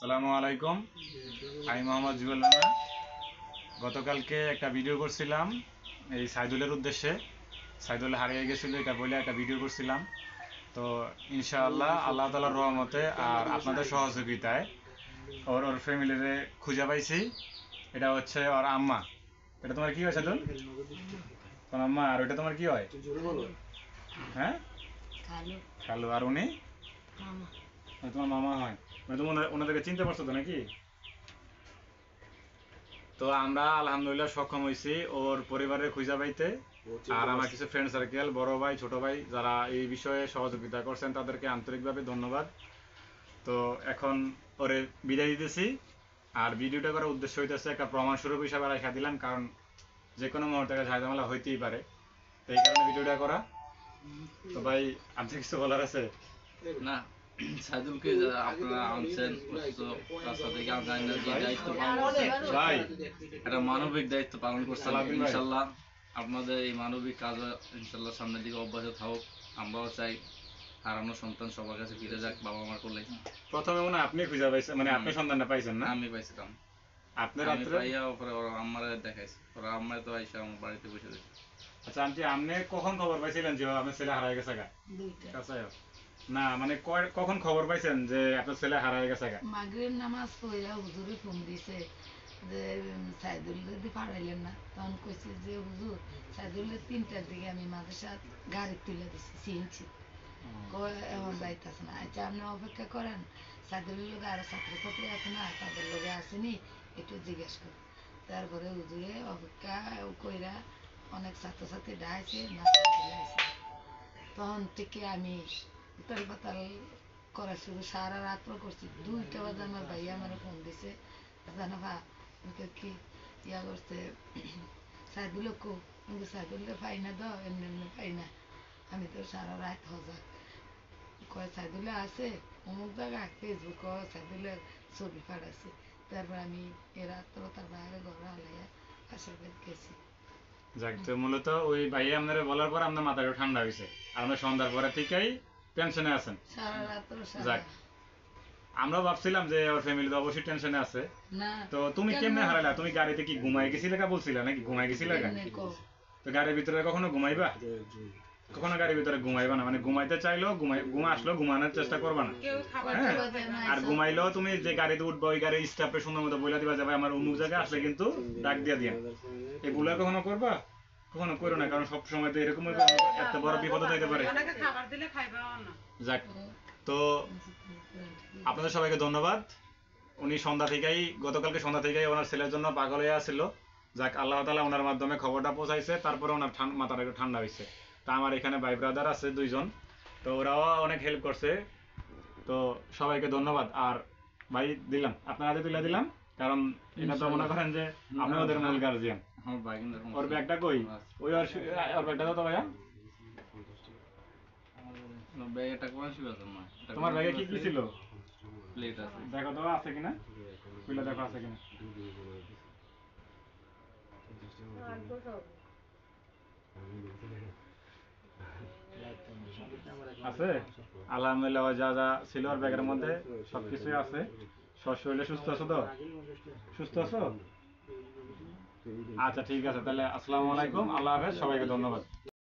আসসালামু আলাইকুম। আমি মোহাম্মদ জুয়েল রানা। গতকালকে একটা ভিডিও করছিলাম এই সাইদুলের উদ্দেশ্যে। সাইদুল হারিয়ে গেছিল এটা বলে একটা ভিডিও করছিলাম। তো ইনশাআল্লাহ আল্লাহ তাআলার রহমতে আর আপনাদের সহযোগিতায় ওর ফ্যামিলিরে খুঁজে পাইছি। এটা হচ্ছে ওর আম্মা। এটা তোমার কি হয় সাইদুল? তোমার আম্মা। আর ওইটা তোমার কি হয়? হ্যাঁ, খালু। আর উনি তোমার মামা হয়। মানে তুমি ওনাদেরকে চিনতে পারছো তো নাকি? তো আমরা আলহামদুলিল্লাহ সক্ষম হয়েছি ওর পরিবারের খুঁজে পাইতে। আর আমার কিছু ফ্রেন্ড সার্কেল, বড় ভাই, ছোট ভাই যারা এই বিষয়ে সহযোগিতা করছেন তাদেরকে আন্তরিকভাবে ধন্যবাদ। তো এখন ওরে বিদায় দিতেছি। আর ভিডিওটা করার উদ্দেশ্য হইতেছে একটা প্রমাণ স্বরূপ হিসাবে রাখা দিলাম, কারণ যে কোনো মুহূর্তে ঝামেলা হইতেই পারে। তো এই কারণে ভিডিওটা করা। তো ভাই, আপনি কিছু বলার আছে? না, সাইদুলকে আপনারা আনছেন, রাস্তা থেকে আনছেন, যে দায়িত্ব পালন করছেন ভাই, একটা মানবিক দায়িত্ব পালন করছেন। ইনশাল্লাহ আপনাদের এই মানবিক কাজ ইনশাল্লাহ সামনের দিকে অব্যাহত থাকুক। আমরাও চাই হারানো সন্তান সবার কাছে ফিরে যাক বাবা মার কোলে। প্রথমে মনে হয় আপনি খুঁজে পাইছেন, মানে আপনি সন্ধানটা পাইছেন না? আমি পাইছিলাম। আপনি আমি রাত্রে পাইয়া ওপরে ওরা আম্মারে দেখাইছে, ওরা আম্মারে তো আইসা আমার বাড়িতে বসে দিয়েছে। আচ্ছা আন্টি, আপনি কখন খবর পাইছিলেন যে আপনার ছেলে হারায় গেছে গা? না মানে কখন খবর পাইছেন যে আপনার ছেলে হারায় গেছে গা? মাগরিব নামাজ পড়া হুজুরে ফোন দিছে যে সাইদুল যদি পাঠাইলেন না, তখন কইছে যে হুজুর সাইদুলের 3টার দিকে আমি মাদ্রাসা গাড়ি তুলে দিছি সিএনজি। এমন যাইতেছে না, আচ্ছা আপনি অপেক্ষা করেন, সাইদুলের লোক আরো ছাত্রছাত্রী আছে না, তাদের লোকে আসেনি, একটু জিজ্ঞেস করেন। তারপরে হুজুরে অপেক্ষা কইরা অনেক ছাত্রছাত্রী ডাইছে না, তখন থেকে আমি উতাল পাতাল করা শুরু, সারা রাত্র করছি। 2টা বাজে আমার ভাই আমার ফোন দিছে, জানো ভা কি ইয়া করছে সাইদুল কো, কিন্তু সাইদুলটা পাই না, তো এমনি এমনি পাই না। আমি তো সারা রাত হজাক কয় সাইদুল্লাহ আছে অমুক জায়গা, ফেসবুক সাইদুল্লার ছবি পাঠাইছে। তারপর আমি এ রাত্র তার বাইরে ঘরে আলাইয়া আসার বাদ গেছি। যাক, তো মূলত ওই ভাই আপনারা বলার পর আপনার মাথাটা ঠান্ডা হয়েছে, আর আমরা সন্ধ্যার পরে থেকেই টেনশনে আছেন। সারা রাত্র যাক, আমরা ভাবছিলাম যে ওর ফ্যামিলি তো অবশ্যই টেনশনে আছে। তো তুমি কেমনে হারাইলা? তুমি গাড়িতে কি ঘুমাই গেছিলে কা বলছিলা নাকি? ঘুমাই গেছিলে কা? তো গাড়ির ভিতরে কখনো ঘুমাইবা? কখনো গাড়ির ভিতরে ঘুমাইবা না, মানে ঘুমাইতে চাইলেও ঘুমা আসলেও ঘুমানোর চেষ্টা করবা না। হ্যাঁ, আর ঘুমাইলেও তুমি যে গাড়িতে উঠবো ওই গাড়ির স্টাফে সুন্দর মতো বলে দিবা যে ভাই আমার অমুক জায়গায় আসলে কিন্তু ডাক দিয়া দিয়া। এগুলো কখনো করবা? কখনো করো না, কারণ সব সময় তো এরকম এত বড় বিপদ হইতে পারে। যাক, তো আপনাদের সবাইকে ধন্যবাদ। উনি গতকালকে সন্ধ্যা থেকেই ওনার ছেলের জন্য পাগল হয়ে আসছিল। যাক, আল্লাহ তাআলা ওনার মাধ্যমে খবরটা পৌঁছাইছে, তারপরে ওনার মাথাটা একটু ঠান্ডা হয়েছে। তা আমার এখানে ভাই ব্রাদার আছে 2জন, তো ওরাও অনেক হেল্প করছে। তো সবাইকে ধন্যবাদ। আর ভাই দিলাম, আপনার হাতে তুলে দিলাম, কারণ এটা তো মনে করেন যে আপনি ওদের মূল গার্জিয়ান। ওর ব্যাগটা কই? ওর ব্যাগটা দাও তো ভাইয়া। তোমার ব্যাগে কি কি ছিল? দেখো তো আছে কিনা, খুলে দেখো আছে কিনা। আছে আলহামদুলিল্লাহ, যা যা ছিল ওর ব্যাগের মধ্যে সবকিছুই আছে। শরীরে সুস্থ আছো তো? সুস্থ আছো? আচ্ছা ঠিক আছে, তাহলে আসসালামু আলাইকুম, আল্লাহ হাফেজ, সবাইকে ধন্যবাদ।